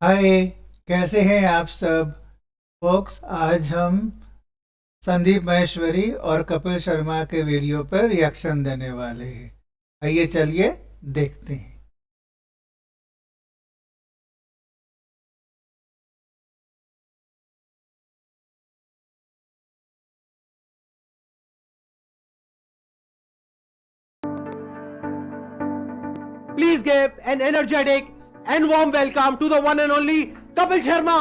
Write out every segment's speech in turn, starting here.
हाय, कैसे हैं आप सब फोक्स। आज हम संदीप महेश्वरी और कपिल शर्मा के वीडियो पर रिएक्शन देने वाले हैं। आइए चलिए देखते हैं। Please give an energetic and warm welcome to the one and only Kapil Sharma.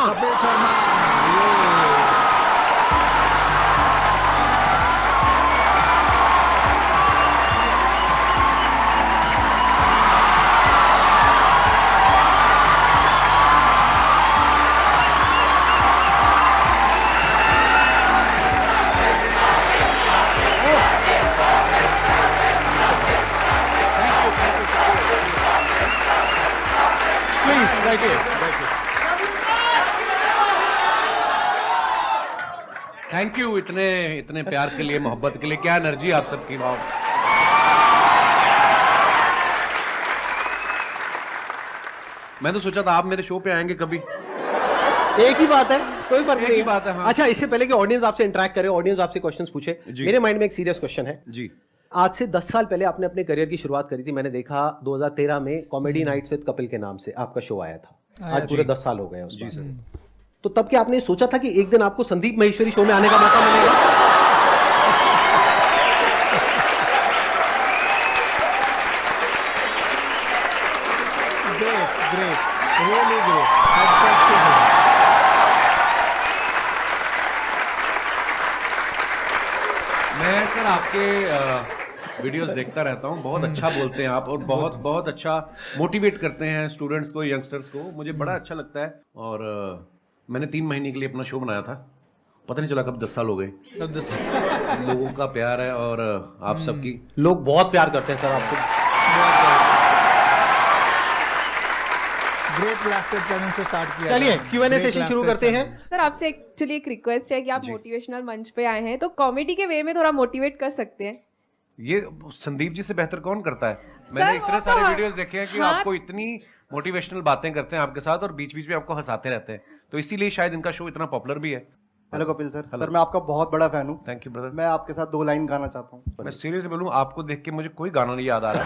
Please, thank you. Thank you इतने इतने प्यार के लिए, मोहब्बत के लिए। क्या एनर्जी आप सबकी, वाह। मैं तो सोचा था आप मेरे शो पे आएंगे कभी। एक ही बात है, कोई फर्क एक नहीं ही है। बात है, हाँ। अच्छा, इससे पहले कि ऑडियंस आपसे इंटरेक्ट करे, ऑडियंस आपसे क्वेश्चंस पूछे, जी। मेरे माइंड में एक सीरियस क्वेश्चन है। जी आज से 10 साल पहले आपने अपने करियर की शुरुआत करी थी। मैंने देखा 2013 में कॉमेडी नाइट्स विद कपिल के नाम से आपका शो आया था। आज पूरे 10 साल हो गए हैं उस जी बात सर। में। तो तब क्या आपने सोचा था कि एक दिन आपको संदीप महेश्वरी शो में आने का मौका मिलेगा? Great, really great. Hats off to him. मैं सर आपके वीडियोस देखता रहता हूँ। बहुत अच्छा बोलते हैं आप, और बहुत बहुत अच्छा मोटिवेट करते हैं स्टूडेंट्स को, यंगस्टर्स को। मुझे बड़ा अच्छा लगता है। और मैंने 3 महीने के लिए अपना शो बनाया था। पता नहीं चला कब 10 साल हो गए। लोगों का प्यार है और आप सबकी। लोग बहुत प्यार करते हैं सर आपको। ग्रेट लाफ्टर चैनल से स्टार्ट किया। चलिए था। Q&A Great सेशन शुरू Laughter करते हैं। Channel। सर आपसे एक्चुअली एक रिक्वेस्ट है कि आप मोटिवेशनल मंच पे आए हैं तो कॉमेडी के वे में थोड़ा मोटिवेट कर सकते हैं। ये संदीप जी से बेहतर कौन करता है? मैंने वो इतने तो सारे हाँ। वीडियोस देखे हैं कि हाँ। आपको इतनी मोटिवेशनल बातें करते हैं आपके साथ, और बीच बीच में आपको हंसाते रहते हैं। तो इसीलिए शायद इनका शो इतना पॉपुलर भी है। Hello Kapil sir. सर मैं आपका बहुत बड़ा फैन हूँ। Thank you brother. मैं आपके साथ 2 लाइन गाना चाहता हूँ। मैं सीरियसली बोलूं, आपको देख के मुझे कोई गाना नहीं याद आ रहा।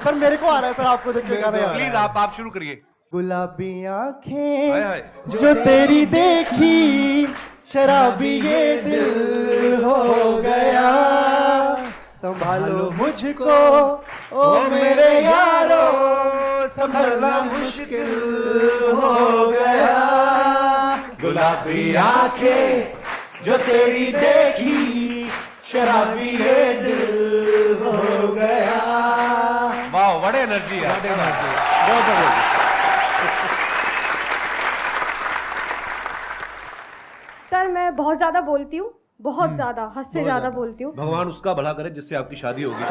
सर मेरे को आ रहा है सर, आपको देख के गाना याद। प्लीज आप शुरू करिए। गुलाबी हाय आंखें हाय। जो तेरी देखी, शराबी ये दिल हो गया। संभालो मुझको ओ मेरे यारो, संभलना मुश्किल हो गया। गुलाबी आंखें जो तेरी देखी, शराबी ये दिल हो गया। वाह, बड़े एनर्जी है। बहुत बढ़िया। सर मैं बहुत ज्यादा बोलती हूँ, बहुत ज्यादा, हद से ज्यादा बोलती हूँ। भगवान उसका भला करे जिससे आपकी शादी होगी।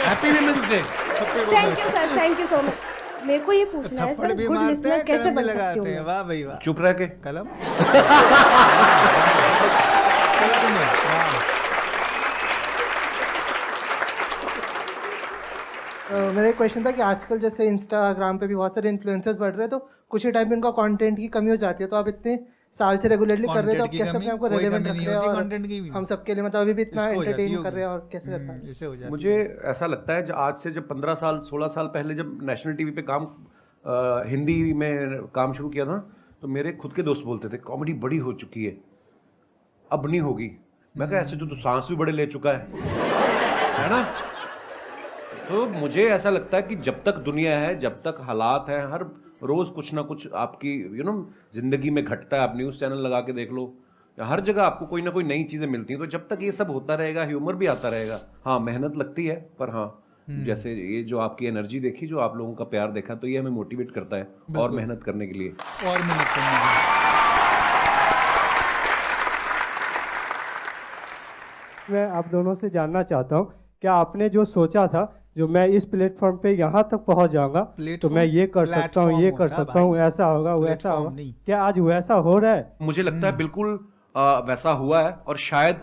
Happy women's day. Thank you sir, thank you so much. मेरे को ये पूछना है थप्पड़ सर, भी गुड मारते लिसनर हैं, कैसे कलम भी बन सकती लगाते हूँ हैं। मैं? वाह भाई वाह। चुप रह के। कलम। मेरा एक क्वेश्चन था कि आजकल जैसे इंस्टाग्राम पे भी बहुत सारे इन्फ्लुएंसर्स बढ़ रहे हैं, तो कुछ ही टाइम में उनका कंटेंट की कमी हो जाती है। तो आप इतने साल से रेगुलरली कर रहे हो, तो आप Content की कैसे कमी? अपने आप को कोई रेलेवेंट कमी रख नहीं रहे होती हो content की भी। और हम सबके लिए मतलब अभी भी इतना इसको हो जाती एंटरटेन होगी। कर रहे हैं, और कैसे करता है? इसे हो जाती मुझे ऐसा लगता है आज से जब 15 साल 16 साल पहले जब नेशनल टीवी पे काम हिंदी में काम शुरू किया था, तो मेरे खुद के दोस्त बोलते थे कॉमेडी बड़ी हो चुकी है, अब नहीं होगी। मैं कहा ऐसे तो सांस भी बड़े ले चुका है ना। तो मुझे ऐसा लगता है कि जब तक दुनिया है, जब तक हालात हैं, हर रोज कुछ ना कुछ आपकी जिंदगी में घटता है। आप न्यूज़ चैनल लगा के देख लो, हर जगह आपको कोई ना कोई नई चीजें मिलती हैं। तो जब तक ये सब होता रहेगा, ह्यूमर भी आता रहेगा। हाँ, मेहनत लगती है, पर हाँ, जैसे ये जो आपकी एनर्जी देखी, जो आप लोगों का प्यार देखा, तो ये हमें मोटिवेट करता है और मेहनत करने के लिए। और मेहनत करनी है। मैं आप दोनों से जानना चाहता हूँ, क्या आपने जो सोचा था, जो मैं इस प्लेटफॉर्म पे यहाँ तक पहुँच जाऊंगा, तो मैं ये कर सकता हूँ, ये कर सकता हूँ, ऐसा होगा, वैसा प्लेटफॉर्म होगा, नहीं। क्या आज वैसा हो रहा है? मुझे लगता है बिल्कुल वैसा हुआ है, और शायद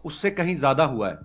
उससे कहीं ज्यादा हुआ है।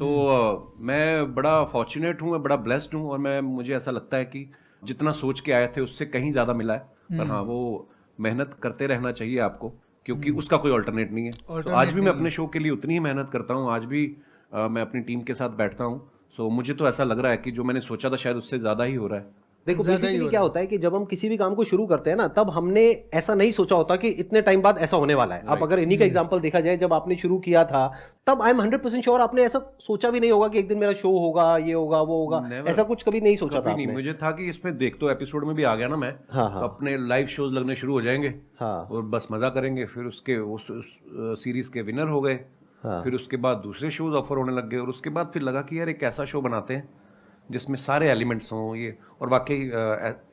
मैं बड़ा फॉर्चुनेट हूँ, मैं बड़ा ब्लेस्ड हूँ, और मुझे ऐसा लगता है कि जितना सोच के आए थे उससे कहीं ज़्यादा मिला है। पर हाँ, वो मेहनत करते रहना चाहिए आपको, क्योंकि उसका कोई ऑल्टरनेट नहीं है। तो आज भी मैं अपने शो के लिए उतनी ही मेहनत करता हूँ, आज भी मैं अपनी टीम के साथ बैठता हूँ। सो मुझे तो ऐसा लग रहा है कि जो मैंने सोचा था शायद उससे ज़्यादा ही हो रहा है। देखो बेसिकली क्या होता है कि जब हम किसी भी काम को शुरू करते हैं ना, तब हमने ऐसा नहीं सोचा होता कि इतने टाइम बाद ऐसा होने वाला है। अब अगर इन्हीं का एग्जांपल देखा जाए, जब आपने शुरू किया था तब आई एम 100% श्योर आपने ऐसा सोचा भी नहीं होगा कि एक दिन मेरा शो होगा, ये होगा, वो होगा। ऐसा कुछ कभी नहीं सोचा था नहीं, आपने? मुझे था कि इसमें देख तो एपिसोड में भी आ गया ना मैं, हाँ, तो अपने लाइव शोज लगने शुरू हो जाएंगे, हाँ, और बस मजा करेंगे। फिर उसके उस सीरीज के विनर हो गए, हाँ। फिर उसके बाद दूसरे शोज ऑफर होने लग गए, और उसके बाद फिर लगा कि यार एक ऐसा शो बनाते हैं जिसमें सारे एलिमेंट्स हों ये, और वाकई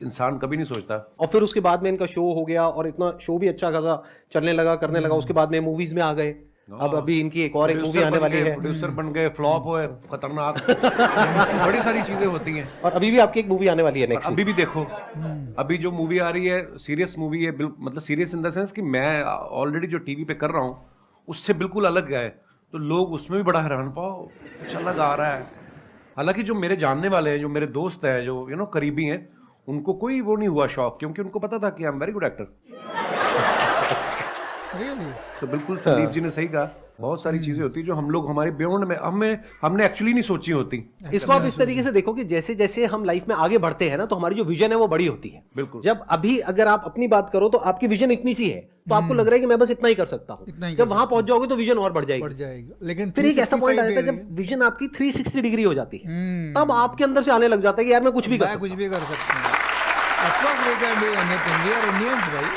इंसान कभी नहीं सोचता। और फिर उसके बाद में इनका शो हो गया, और इतना शो भी अच्छा खासा चलने लगा, करने लगा। उसके बाद में मूवीज में आ गए। अब अभी इनकी एक और एक मूवी आने वाली है। प्रोड्यूसर बन गए, फ्लॉप हुए, खतरनाक बड़ी सारी चीजें होती हैं। और अभी भी आपकी एक मूवी आने वाली है नेक्स्ट। अभी भी देखो, अभी जो मूवी आ रही है सीरियस मूवी है, मतलब सीरियस इन द सेंस कि मैं ऑलरेडी जो टीवी पे कर रहा हूँ उससे बिल्कुल अलग है, तो लोग उसमें भी बड़ा हैरान, पाओ अच्छा लग आ रहा है। हालांकि जो मेरे जानने वाले हैं, जो मेरे दोस्त हैं, जो करीबी हैं, उनको कोई वो नहीं हुआ शौक, क्योंकि उनको पता था कि I am very good actor. तो बिल्कुल संदीप जी ने सही कहा, बहुत सारी चीजें होती है जो हम लोग हमारे बियॉन्ड में हमने एक्चुअली नहीं सोची होती। इसको आप इस तरीके से देखो कि जैसे जैसे हम लाइफ में आगे बढ़ते हैं ना, तो हमारी जो विजन है वो बड़ी होती है। बिल्कुल। जब अभी अगर आप अपनी बात करो तो आपकी विजन इतनी सी है, तो आपको लग रहा है कि मैं बस इतना ही कर सकता हूँ। जब वहां पहुंच जाओगे तो विजन और बढ़ जाएगी। लेकिन फिर एक ऐसा पॉइंट आ जाता है जब विजन आपकी 360 डिग्री हो जाती है, तब आपके अंदर से आने लग जाता है कि यार मैं कुछ भी कर सकता हूँ। Of course we can do anything. We are Indians, भाई।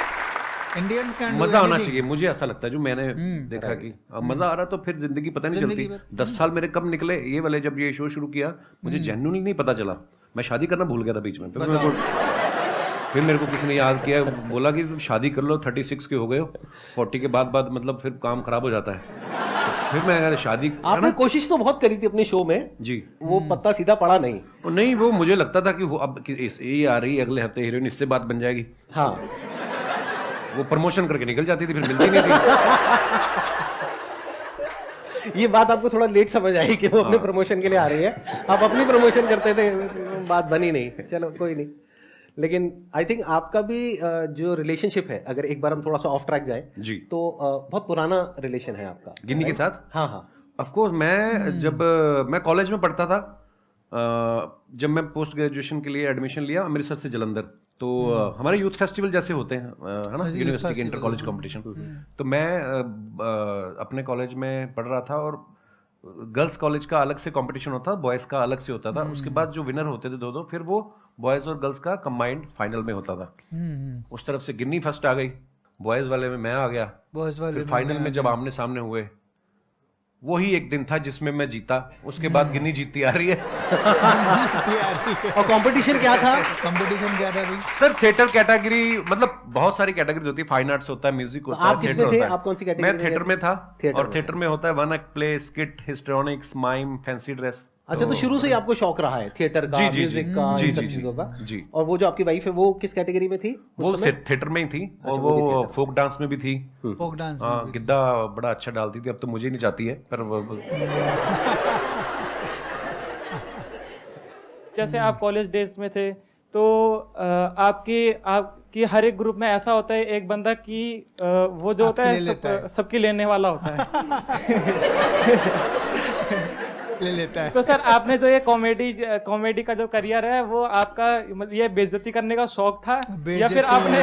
Indians can do मजा आना anything. चाहिए, मुझे ऐसा लगता है, जो मैंने देखा कि अब मजा आ रहा, तो फिर जिंदगी पता नहीं चलती। 10 साल मेरे कब निकले ये वाले, जब ये शो शुरू किया मुझे जेन्युइनली नहीं पता चला। मैं शादी करना भूल गया था बीच में। फिर मेरे को किसी ने याद किया, बोला कि तुम शादी कर लो, 36 के हो गए हो, 40 के बाद मतलब फिर काम खराब हो जाता है। फिर मैं शादी, आपने कोशिश तो बहुत करी थी अपने शो में जी, वो पत्ता सीधा पड़ा नहीं। नहीं, वो मुझे लगता था कि वो अब ये आ रही है अगले हफ्ते हीरोइन, इससे बात बन जाएगी। हाँ, वो प्रमोशन करके निकल जाती थी, फिर मिलती नहीं थी। ये बात आपको थोड़ा लेट समझ आई कि वो अपने प्रमोशन के लिए आ रही है। आप अपनी प्रमोशन करते थे, बात बनी नहीं। चलो कोई नहीं। लेकिन आई थिंक आपका भी जो रिलेशनशिप है, अगर एक बार हम थोड़ा सा ऑफ ट्रैक जाए जी, तो बहुत पुराना रिलेशन है आपका गिन्नी के साथ। हाँ हाँ, ऑफ कोर्स। जब मैं कॉलेज में पढ़ता था, जब मैं पोस्ट ग्रेजुएशन के लिए एडमिशन लिया अमृतसर से जलंधर, तो हमारे यूथ फेस्टिवल जैसे होते हैं, है ना, यूनिवर्सिटी के इंटर कॉलेज कॉम्पिटिशन। तो मैं अपने कॉलेज में पढ़ रहा था, और गर्ल्स कॉलेज का अलग से कंपटीशन होता था, बॉयज़ का अलग से होता था। उसके बाद जो विनर होते थे दो, फिर वो बॉयज़ और गर्ल्स का कंबाइंड फाइनल में होता था। उस तरफ से गिन्नी फर्स्ट आ गई, बॉयज़ वाले में मैं आ गया, फिर फाइनल में जब आमने सामने हुए, वही एक दिन था जिसमें मैं जीता। उसके बाद गिन्नी जीतती आ रही है। और कंपटीशन क्या था? कंपटीशन क्या था भाई? सर थिएटर कैटेगरी, मतलब बहुत सारी कैटेगरी होती है, फाइन आर्ट्स होता है, म्यूजिक होता है, आप किसमें थे? आप कौन सी कैटेगरी मैं में? थिएटर में था। थिएटर और में। थिएटर में होता है one act play, skit, histrionics, mime, fancy dress. अच्छा, तो शुरू से ही आपको शौक रहा है थिएटर का, जी, जी, म्यूजिक जी, का, जी, इन सब जी, चीजों का। जी। और वो जो आपकी वाइफ है वो किस कैटेगरी में थी? वो थिएटर में ही थी, और वो भी वो थिएटर। फोक डांस में भी थी। फोक डांस हाँ, गिद्दा बड़ा अच्छा डालती थी, अब तो मुझे नहीं जाती है, पर जैसे आप कॉलेज डेज में थे, तो आपकी हर एक ग्रुप में ऐसा होता है एक बंदा कि वो जो होता है सबकी लेने वाला होता है। ले लेता है। तो सर आपने जो ये कॉमेडी का जो करियर है, वो आपका मतलब ये बेइज्जती करने का शौक था, या फिर आपने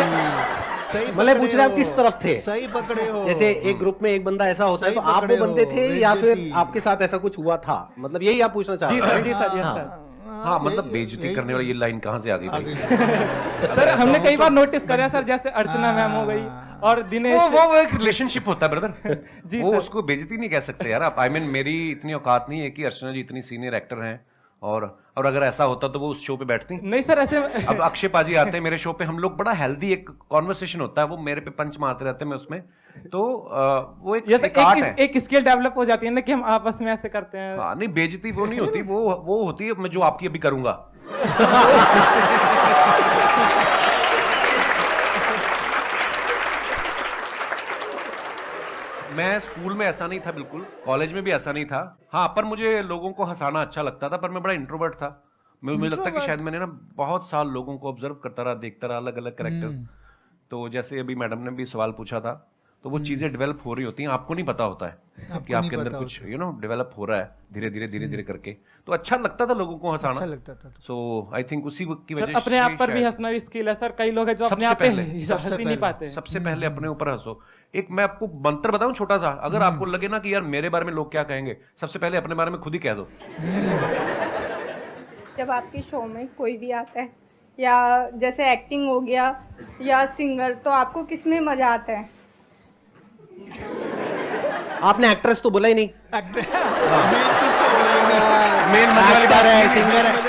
सही मतलब पूछ रहे आप किस तरफ थे? सही पकड़े हो। जैसे एक ग्रुप में एक बंदा ऐसा होता है, तो सही आप वो पकड़े बंदे हो, थे या फिर बेइज्जती। आपके साथ ऐसा कुछ हुआ था? मतलब यही आप पूछना चाह जी रहे सर, हैं? जी सर, यस हाँ। सर। हाँ, मतलब बेइज्जती करने वाली ये लाइन कहाँ से आ गई भाई? सर हमने कई बार नोटिस करा सर, जैसे अर्चना मैम हो गई और दिनेश। वो एक रिलेशनशिप होता है ब्रदर। जी वो सर। उसको बेइज्जती नहीं कह सकते यार आप। मेरी इतनी औकात नहीं है कि अर्चना जी इतनी सीनियर एक्टर हैं, और अगर ऐसा होता तो वो उस शो पे बैठती। नहीं सर, ऐसे अब अक्षय पाजी आते हैं मेरे शो पे, हम लोग बड़ा हेल्दी एक कॉन्वर्सेशन होता है, वो मेरे पे पंच मारते रहते हैं, मैं उसमें, तो वो एक आर्ट है। एक स्किल डेवलप हो जाती है ना कि हम आपस में ऐसे करते हैं। हाँ, नहीं बेइज्जती वो नहीं होती, वो होती है मैं जो आपकी अभी करूंगा। मैं स्कूल में ऐसा नहीं था बिल्कुल, कॉलेज में भी ऐसा नहीं था। हाँ, पर मुझे लोगों को हंसाना अच्छा लगता था, पर मैं बड़ा इंट्रोवर्ट था। मुझे लगता है कि शायद मैंने ना बहुत साल लोगों को ऑब्जर्व करता रहा, देखता रहा, अलग अलग कैरेक्टर। तो जैसे अभी मैडम ने भी सवाल पूछा था, तो वो चीज़ें डेवलप हो रही होती हैं, आपको नहीं पता होता है कि आपके अंदर कुछ डेवलप हो रहा है धीरे धीरे करके। तो अच्छा लगता था लोगों को हंसाना, अच्छा लगता था। सो आई थिंक उसी की सर वजह अपने आप पर भी शायद हंसना भी स्किल है सर। कई लोग हैं जो अपने सबसे आप पे पहले, हंस ही नहीं पाते। सबसे पहले अपने ऊपर हंसो। एक मैं आपको मंत्र बताऊं छोटा सा, अगर आपको लगे ना कि यार मेरे बारे में लोग क्या कहेंगे, सबसे पहले अपने बारे में खुद ही कह दो। जब आपके शो में कोई भी आता है या जैसे एक्टिंग हो गया या सिंगर, तो आपको किस में मजा आता है? आपने एक्ट्रेस तो बोला ही नहीं। मेन मजा वाली बात है सिंगर है।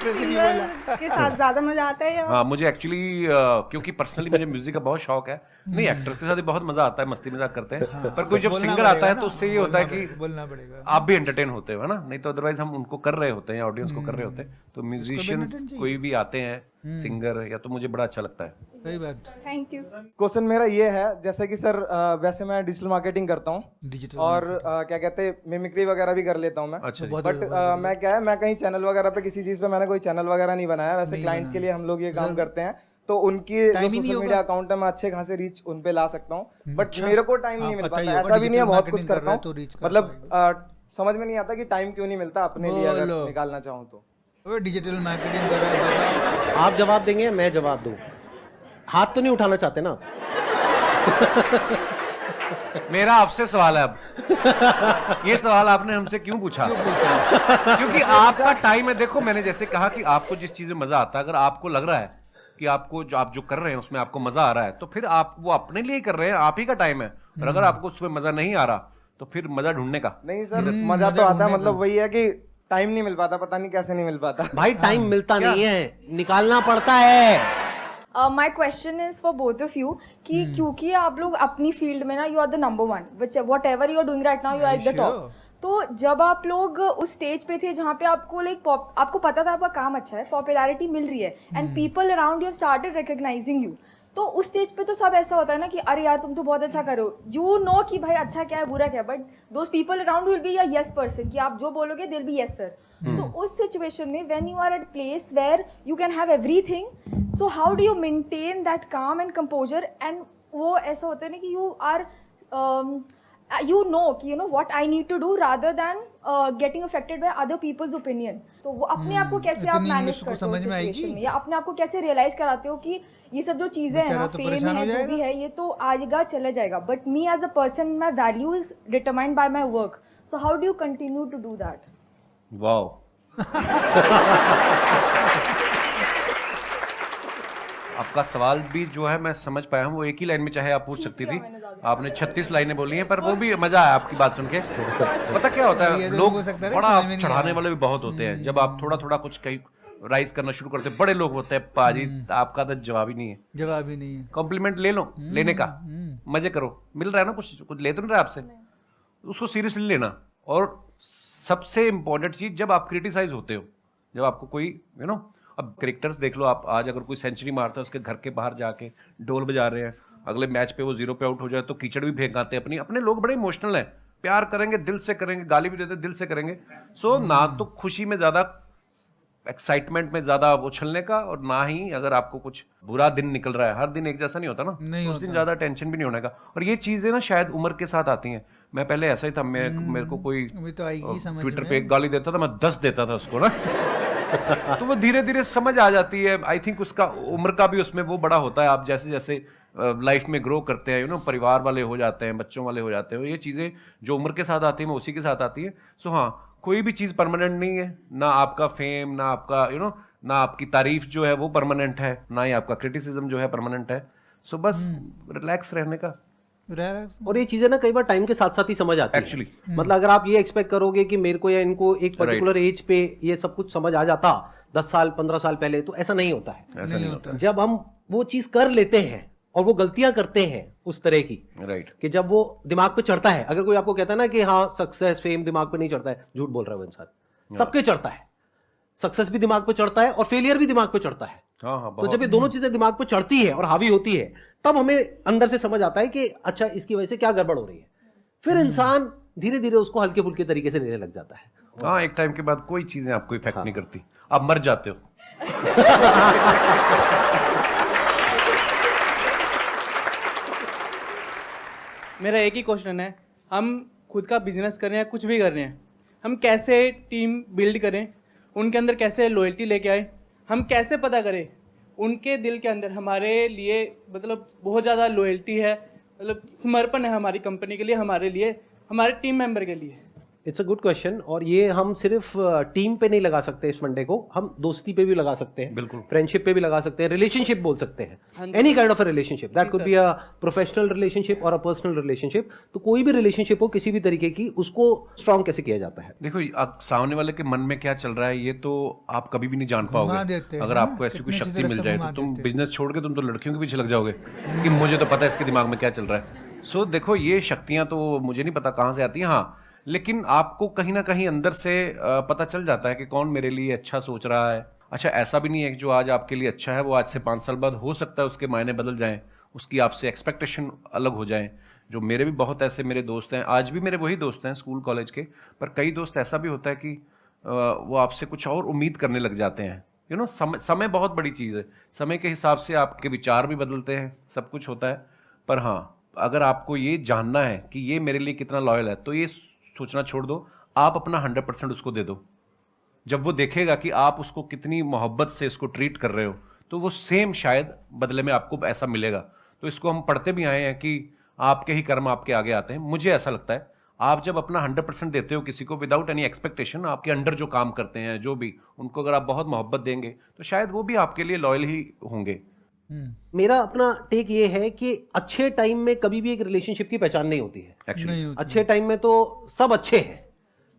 सिंगर के साथ ज्यादा मजा आता है या? हाँ, मुझे एक्चुअली क्योंकि पर्सनली मुझे म्यूजिक का बहुत शौक है। नहीं, एक्टर के साथ भी बहुत मजा आता है, मस्ती मजाक करते हैं। पर कोई जब सिंगर आता है तो उससे ये होता है कि बोलना पड़ेगा, आप भी एंटरटेन होते हो, है ना? नहीं तो अदरवाइज हम उनको कर रहे होते हैं, ऑडियंस को कर रहे होते हैं। तो म्यूजिशियंस कोई भी आते हैं, सिंगर या, तो मुझे बड़ा अच्छा लगता है। सही बात। Thank you. क्वेश्चन मेरा ये है, जैसे कि सर वैसे मैं डिजिटल मार्केटिंग करता हूँ डिजिटल और क्या कहते हैं मिमिक्री वगैरह भी कर लेता हूँ मैं। अच्छा जी। बट मैं क्या है, मैं कहीं चैनल वगैरह पे किसी चीज़ पे मैंने कोई चैनल वगैरह नहीं बनाया। वैसे क्लाइंट के लिए हम लोग ये काम करते हैं, तो उनकी जो सोशल मीडिया अकाउंट है मैं अच्छे खासे रीच उन पे ला सकता हूँ। बट मेरे को टाइम नहीं मिल पाता। ऐसा भी नहीं है, बहुत कुछ करता हूँ, मतलब समझ में नहीं आता कि टाइम क्यों नहीं मिलता अपने लिए अगर निकालना चाहूँ तो। डिजिटल मार्केटिंग कर रहा है। आप जवाब देंगे, मैं जवाब दूं? हाथ तो नहीं उठाना चाहते ना? मेरा आपसे सवाल है अब, ये सवाल आपने हमसे क्यों पूछा? क्योंकि आपका टाइम है। देखो, मैंने जैसे कहा कि आपको जिस चीज में मजा आता है, अगर आपको लग रहा है कि आपको जो कर रहे हैं उसमें आपको मजा आ रहा है, तो फिर आप वो अपने लिए कर रहे हैं, आप ही का टाइम है। और अगर आपको उसमें मजा नहीं आ रहा, तो फिर मजा ढूंढने का। नहीं सर, मजा तो आता है, मतलब वही है कि टाइम नहीं मिल पाता, पता नहीं कैसे नहीं मिल पाता। भाई टाइम मिलता नहीं है, निकालना पड़ता है। My question is for both of you कि क्योंकि आप लोग अपनी फील्ड में ना you are the number one, which whatever you are doing right now, you are at the top. तो जब आप लोग उस स्टेज पे थे जहाँ पे आपको आपको पता था आपका काम अच्छा है, पॉपुलैरिटी मिल रही है, and people around you started recognising you, तो उस स्टेज पे तो सब ऐसा होता है ना कि अरे यार तुम तो बहुत अच्छा करो, यू नो कि भाई अच्छा क्या है बुरा क्या है, but those people around will be a yes person कि आप जो बोलोगे they will be yes sir. So उस सिचुएशन में when you are at place where you can have everything, so how do you maintain that calm and composure? And वो ऐसा होता है ना कि यू आर you know कि you know what I need to do rather than getting affected by other people's opinion. तो वो अपने आप को कैसे आप मैनेज करते हो सिचुएशन में, या अपने आप को कैसे रियलाइज कराते हो कि ये सब जो चीजें हैं ना, फेम है जो भी है, ये तो आएगा चला जाएगा, but me as a person my value is determined by my work, so how do you continue to do that? Wow. आपका सवाल भी जो है मैं समझ पाया हूँ, वो एक ही लाइन में चाहे आप पूछ सकती थी, आपने 36 लाइनें बोली हैं, पर वो भी मजा आया आपकी बात सुन के। पता क्या होता है, लोग बड़ा चढ़ाने वाले भी बहुत होते हैं। जब आप थोड़ा थोड़ा कुछ कहीं राइज करना शुरू करते हैं, बड़े लोग होते हैं, पाजी आपका तो जवाब ही नहीं है। जवाब ही नहीं है। कॉम्प्लीमेंट ले लो, लेने का मजे करो, मिल रहा है ना, कुछ ले तो नहीं रहा आपसे, उसको सीरियसली लेना। और सबसे इंपॉर्टेंट चीज, जब आप क्रिटिसाइज होते हो, जब आपको कोई अब कैरेक्टर्स देख लो आप, आज अगर कोई सेंचुरी मारता है, उसके घर के बाहर जाके ढोल बजा रहे हैं, अगले मैच पे वो 0 पे आउट हो जाए तो कीचड़ भी फेंक आते हैं। अपने लोग बड़े इमोशनल हैं, प्यार करेंगे दिल से करेंगे, गाली भी देते दिल से करेंगे। सो ना तो खुशी में ज़्यादा, एक्साइटमेंट में ज़्यादा उछलने का, और ना ही अगर आपको कुछ बुरा दिन निकल रहा है, हर दिन एक जैसा नहीं होता ना, उस दिन ज़्यादा टेंशन भी नहीं होने का। और ये चीज़ें ना शायद उम्र के साथ आती हैं। मैं पहले ऐसा ही था, मेरे को कोई ट्विटर पे एक गाली देता था, मैं 10 देता था उसको ना। तो वो धीरे धीरे समझ आ जाती है। आई थिंक उसका उम्र का भी उसमें वो बड़ा होता है। आप जैसे जैसे लाइफ में ग्रो करते हैं, परिवार वाले हो जाते हैं, बच्चों वाले हो जाते हैं, ये चीज़ें जो उम्र के साथ आती हैं वो उसी के साथ आती है। सो हाँ, कोई भी चीज़ परमानेंट नहीं है, ना आपका फेम, ना आपका ना आपकी तारीफ जो है वो परमानेंट है, ना ही आपका क्रिटिसिज्म जो है परमानेंट है। सो बस रिलैक्स रहने का। और ये चीजें ना कई बार टाइम के साथ साथ ही समझ आती है एक्चुअली। मतलब अगर आप ये एक्सपेक्ट करोगे कि मेरे को या इनको एक पर्टिकुलर एज पे ये सब कुछ समझ आ जाता 10 साल 15 साल पहले, तो ऐसा नहीं होता है। ऐसा नहीं होता। जब हम वो चीज कर लेते हैं और वो गलतियां करते हैं उस तरह की, कि जब वो दिमाग पे चढ़ता है। अगर कोई आपको कहता है ना कि हाँ सक्सेस फेम दिमाग पे नहीं चढ़ता है, झूठ बोल रहा है वो इंसान। सबके चढ़ता है, सक्सेस भी दिमाग पे चढ़ता है और फेलियर भी दिमाग पे चढ़ता है। हाँ, तो जब ये दोनों चीजें दिमाग पे चढ़ती है और हावी होती है, तब हमें अंदर से समझ आता है कि अच्छा इसकी वजह से क्या गड़बड़ हो रही है, फिर इंसान धीरे धीरे उसको हल्के फुल्के तरीके से लेने लग जाता है। हाँ, एक टाइम के बाद कोई चीजें आपको इफेक्ट नहीं करती, आप मर जाते हो। मेरा एक ही क्वेश्चन है, हम खुद का बिजनेस कर रहे हैं, कुछ भी कर रहे हैं, हम कैसे टीम बिल्ड करें, उनके अंदर कैसे लॉयल्टी लेके आए, हम कैसे पता करें उनके दिल के अंदर हमारे लिए मतलब बहुत ज़्यादा लॉयल्टी है, मतलब समर्पण है हमारी कंपनी के लिए, हमारे लिए, हमारे टीम मेंबर के लिए। इट्स अ गुड क्वेश्चन, और ये हम सिर्फ टीम पे नहीं लगा सकते इस फंडे को, हम दोस्ती पे भी लगा सकते हैं, बिल्कुल, फ्रेंडशिप पे भी लगा सकते हैं, रिलेशनशिप बोल सकते हैं, any kind of a relationship, that could be a professional relationship और अ पर्सनल रिलेशनशिप। तो कोई भी रिलेशनशिप हो किसी भी तरीके की, उसको स्ट्रांग कैसे किया जाता है? देखो, आप सामने वाले के मन में क्या चल रहा है ये तो आप कभी भी नहीं जान पाओगे। अगर आपको ऐसी कोई शक्ति मिल जाए तो तुम बिजनेस छोड़ के तुम तो लड़कियों के पीछे लग जाओगे कि मुझे तो पता है इसके दिमाग में क्या चल रहा है। सो देखो, ये शक्तियां तो मुझे नहीं पता कहाँ से आती हैं, हाँ, लेकिन आपको कहीं ना कहीं अंदर से पता चल जाता है कि कौन मेरे लिए अच्छा सोच रहा है। अच्छा, ऐसा भी नहीं है कि जो आज आपके लिए अच्छा है वो आज से 5 साल बाद हो सकता है उसके मायने बदल जाएं, उसकी आपसे एक्सपेक्टेशन अलग हो जाएं। जो मेरे भी बहुत ऐसे मेरे दोस्त हैं, आज भी मेरे वही दोस्त हैं स्कूल कॉलेज के, पर कई दोस्त ऐसा भी होता है कि वो आपसे कुछ और उम्मीद करने लग जाते हैं। यू नो, समय बहुत बड़ी चीज़ है, समय के हिसाब से आपके विचार भी बदलते हैं, सब कुछ होता है। पर हाँ, अगर आपको ये जानना है कि ये मेरे लिए कितना लॉयल है तो ये सोचना छोड़ दो, आप अपना 100% उसको दे दो। जब वो देखेगा कि आप उसको कितनी मोहब्बत से इसको ट्रीट कर रहे हो तो वो सेम शायद बदले में आपको ऐसा मिलेगा। तो इसको हम पढ़ते भी आए हैं कि आपके ही कर्म आपके आगे आते हैं। मुझे ऐसा लगता है आप जब अपना 100% देते हो किसी को विदाउट एनी एक्सपेक्टेशन, आपके अंडर जो काम करते हैं जो भी, उनको अगर आप बहुत मोहब्बत देंगे तो शायद वो भी आपके लिए लॉयल ही होंगे। मेरा अपना टेक ये है कि अच्छे टाइम में कभी भी एक रिलेशनशिप की पहचान नहीं होती है एक्चुअली। अच्छे टाइम में तो सब अच्छे हैं,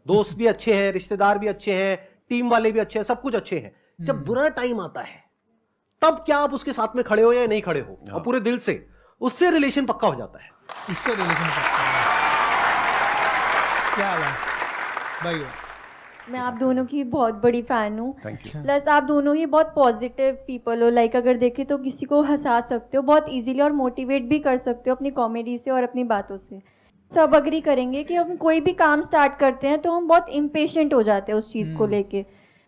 दोस्त भी अच्छे हैं, रिश्तेदार भी अच्छे हैं, टीम वाले भी अच्छे हैं, सब कुछ अच्छे हैं। जब बुरा टाइम आता है तब क्या आप उसके साथ में खड़े हो या नहीं खड़े हो, और पूरे दिल से, उससे रिलेशन पक्का हो जाता है। उससे रिलेशन पक्का। क्या भाई, मैं आप दोनों की बहुत बड़ी फ़ैन हूँ। Thank you. प्लस आप दोनों ही बहुत पॉजिटिव पीपल हो, लाइक अगर देखें तो किसी को हंसा सकते हो बहुत इजीली और मोटिवेट भी कर सकते हो अपनी कॉमेडी से और अपनी बातों से। सब अग्री करेंगे कि हम कोई भी काम स्टार्ट करते हैं तो हम बहुत इम्पेशेंट हो जाते हैं उस चीज़ को लेके।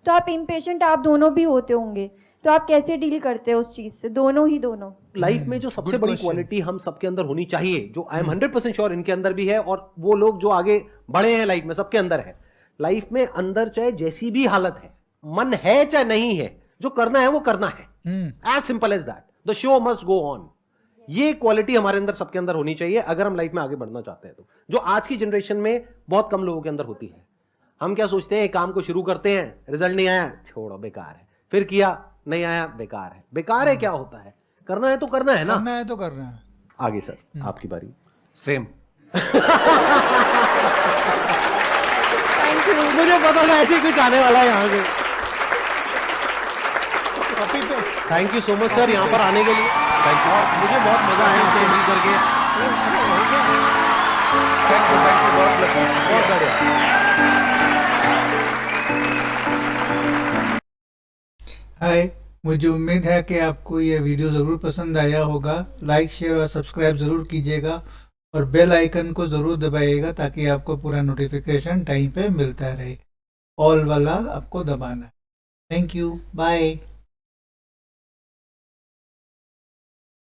तो आप इम्पेशेंट आप दोनों भी होते होंगे, तो आप कैसे डील करते हैं उस चीज़ से, दोनों ही दोनों? लाइफ में जो सबसे बड़ी क्वालिटी हम सबके अंदर होनी चाहिए, जो आई एम 100% श्योर इनके अंदर भी है, और वो लोग जो आगे बढ़े हैं लाइफ में सबके अंदर है। लाइफ में अंदर चाहे जैसी भी हालत है, मन है चाहे नहीं है, जो करना है वो करना है, as simple as that. The show must go on. ये क्वालिटी हमारे अंदर सबके अंदर होनी चाहिए अगर हम लाइफ में आगे बढ़ना चाहते हैं, तो जो आज की जनरेशन में बहुत कम लोगों के अंदर होती है। हम क्या सोचते हैं, काम को शुरू करते हैं, रिजल्ट नहीं आया, छोड़ो बेकार है, फिर किया नहीं आया, बेकार है। बेकार है क्या होता है, करना है तो करना है ना, करना है तो करना है। आगे सर आपकी बारी। सेम। Thank you. मुझे पता था ऐसे ही कुछ आने वाला है यहाँ से। Copy paste. Thank you so much sir यहाँ पर आने के लिए। थैंक यू, मुझे बहुत मजा आया आपसे मिल करके। बहुत बढ़िया। हाय, मुझे उम्मीद है कि आपको ये वीडियो ज़रूर पसंद आया होगा। लाइक, शेयर और सब्सक्राइब ज़रूर कीजिएगा और बेल आइकन को ज़रूर दबाइएगा ताकि आपको पूरा नोटिफिकेशन टाइम पे मिलता रहे। ऑल वाला आपको दबाना है। Thank you, bye.